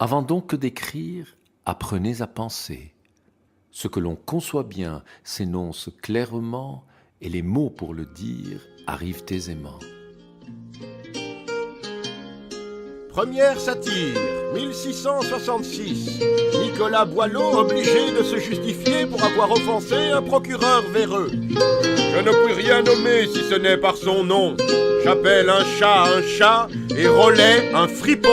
Avant donc que d'écrire, apprenez à penser. Ce que l'on conçoit bien s'énonce clairement et les mots pour le dire arrivent aisément. Première satire, 1666. Nicolas Boileau obligé de se justifier pour avoir offensé un procureur véreux. Je ne puis rien nommer si ce n'est par son nom. J'appelle un chat et Rollet un fripon.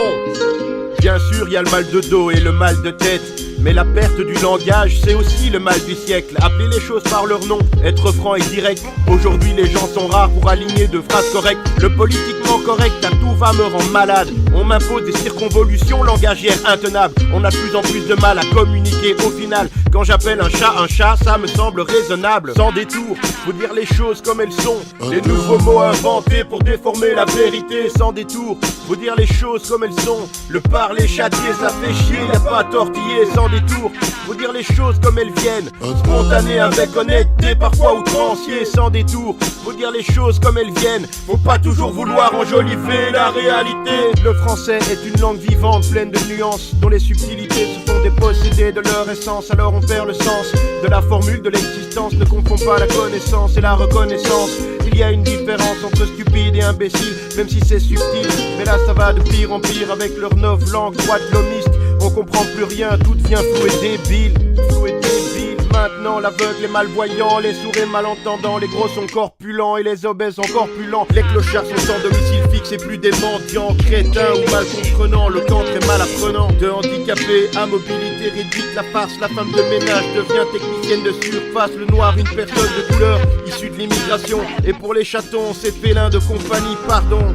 Bien sûr, il y a le mal de dos et le mal de tête. Mais la perte du langage, c'est aussi le mal du siècle. Appeler les choses par leur nom, être franc et direct. Aujourd'hui, les gens sont rares pour aligner de phrases correctes. Le politiquement correct à tout va me rend malade. On m'impose des circonvolutions langagières intenables. On a de plus en plus de mal à communiquer au final. Quand j'appelle un chat, ça me semble raisonnable. Sans détour, faut dire les choses comme elles sont. Les nouveaux mots inventés pour déformer la vérité. Sans détour, faut dire les choses comme elles sont. Le parler châtier, ça fait chier, y a pas à tortiller. Sans détour, faut dire les choses comme elles viennent. Spontané avec honnêteté, parfois outrancier. Sans détour, faut dire les choses comme elles viennent. Faut pas toujours vouloir enjoliver la réalité. Le français est une langue vivante, pleine de nuances, dont les subtilités se font déposséder de leur essence. Alors on perd le sens de la formule de l'existence. Ne confond pas la connaissance et la reconnaissance. Il y a une différence entre stupide et imbécile, même si c'est subtil. Mais là ça va de pire en pire avec leur novlangue droite lomiste. On comprend plus rien, tout devient flou et débile. Flou et débile. Maintenant l'aveugle est malvoyant, les sourds et malentendants, les gros sont corpulents et les obèses encore plus lents. Les clochards sont sans domicile fixe et plus des mendiants, crétins ou mal comprenants, le camp très mal apprenant. De handicapés à mobilité réduite, la farce, la femme de ménage devient technicienne de surface. Le noir, une personne de couleur issue de l'immigration. Et pour les chatons, c'est félin de compagnie, pardon.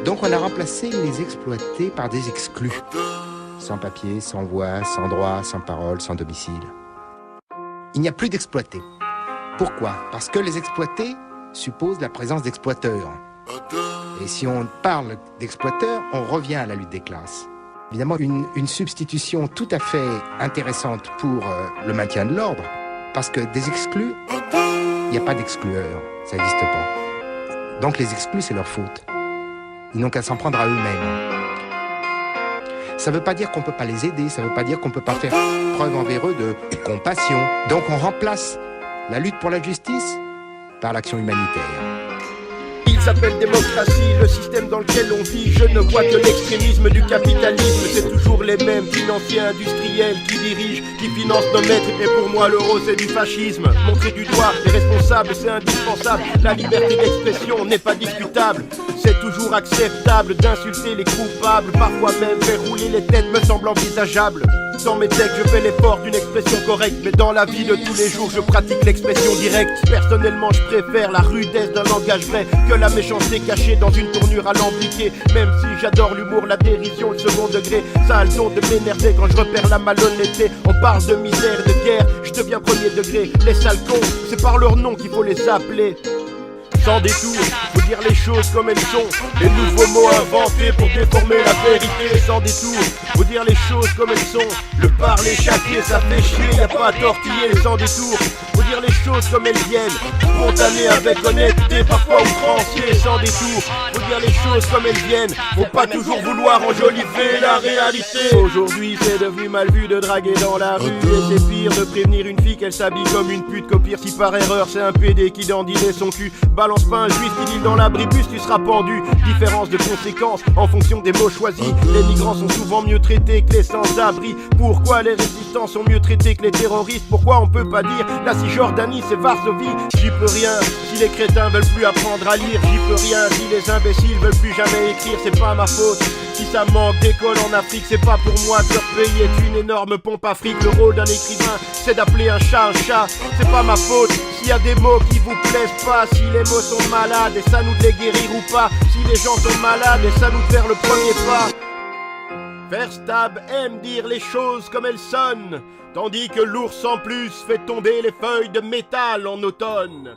Donc on a remplacé les exploités par des exclus. Sans papier, sans voix, sans droit, sans parole, sans domicile. Il n'y a plus d'exploités. Pourquoi? Parce que les exploités supposent la présence d'exploiteurs. Et si on parle d'exploiteurs, on revient à la lutte des classes. Évidemment, une substitution tout à fait intéressante pour le maintien de l'ordre, parce que des exclus, il n'y a pas d'exclueurs, ça n'existe pas. Donc les exclus, c'est leur faute. Ils n'ont qu'à s'en prendre à eux-mêmes. Ça ne veut pas dire qu'on ne peut pas les aider, ça ne veut pas dire qu'on ne peut pas faire preuve envers eux de compassion. Donc on remplace la lutte pour la justice par l'action humanitaire. Il s'appelle démocratie, le système dans lequel on vit. Je ne vois que l'extrémisme du capitalisme. C'est toujours les mêmes financiers industriels qui dirigent, qui financent nos maîtres. Et pour moi l'euro c'est du fascisme. Montrer du doigt les responsables c'est indispensable. La liberté d'expression n'est pas discutable. C'est toujours acceptable d'insulter les coupables. Parfois même faire rouler les têtes me semble envisageable. Dans mes textes je fais l'effort d'une expression correcte. Mais dans la vie de tous les jours je pratique l'expression directe. Personnellement je préfère la rudesse d'un langage vrai que la méchanceté cachée dans une tournure alambiquée. Même si j'adore l'humour, la dérision, le second degré, ça a le don de m'énerver quand je repère la malhonnêteté. On parle de misère et de guerre, je deviens premier degré. Les sales cons, c'est par leur nom qu'il faut les appeler. Sans détour, faut dire les choses comme elles sont. Les nouveaux mots inventés pour déformer la vérité. Sans détour, faut dire les choses comme elles sont. Le parler châtier, ça fait chier, y a pas à tortiller. Sans détour, faut dire les choses comme elles viennent. Spontané avec honnêteté, parfois outrancier. Sans détour, faut dire les choses comme elles viennent. Faut pas toujours vouloir enjoliver la réalité. Aujourd'hui c'est devenu mal vu de draguer dans la rue. Et c'est pire de prévenir une fille qu'elle s'habille comme une pute. Qu'au pire si par erreur c'est un PD qui dandinait son cul. Balance pas un juif qui dit dans l'abribus tu seras pendu. Différence de conséquences en fonction des mots choisis. Les migrants sont souvent mieux traités que les sans-abri. Pourquoi les résistants sont mieux traités que les terroristes? Pourquoi on peut pas dire la Cisjordanie c'est Varsovie? J'y peux rien si les crétins veulent plus apprendre à lire. J'y peux rien si les imbéciles veulent plus jamais écrire. C'est pas ma faute si ça manque d'école en Afrique. C'est pas pour moi que leur pays est une énorme pompe à fric. Le rôle d'un écrivain c'est d'appeler un chat. C'est pas ma faute s'il y a des mots qui vous plaisent pas. Si les mots sont malades et ça nous de les guérir ou pas. Si les gens sont malades et ça nous de faire le premier pas. Verstab aime dire les choses comme elles sonnent, tandis que l'ours en plus fait tomber les feuilles de métal en automne.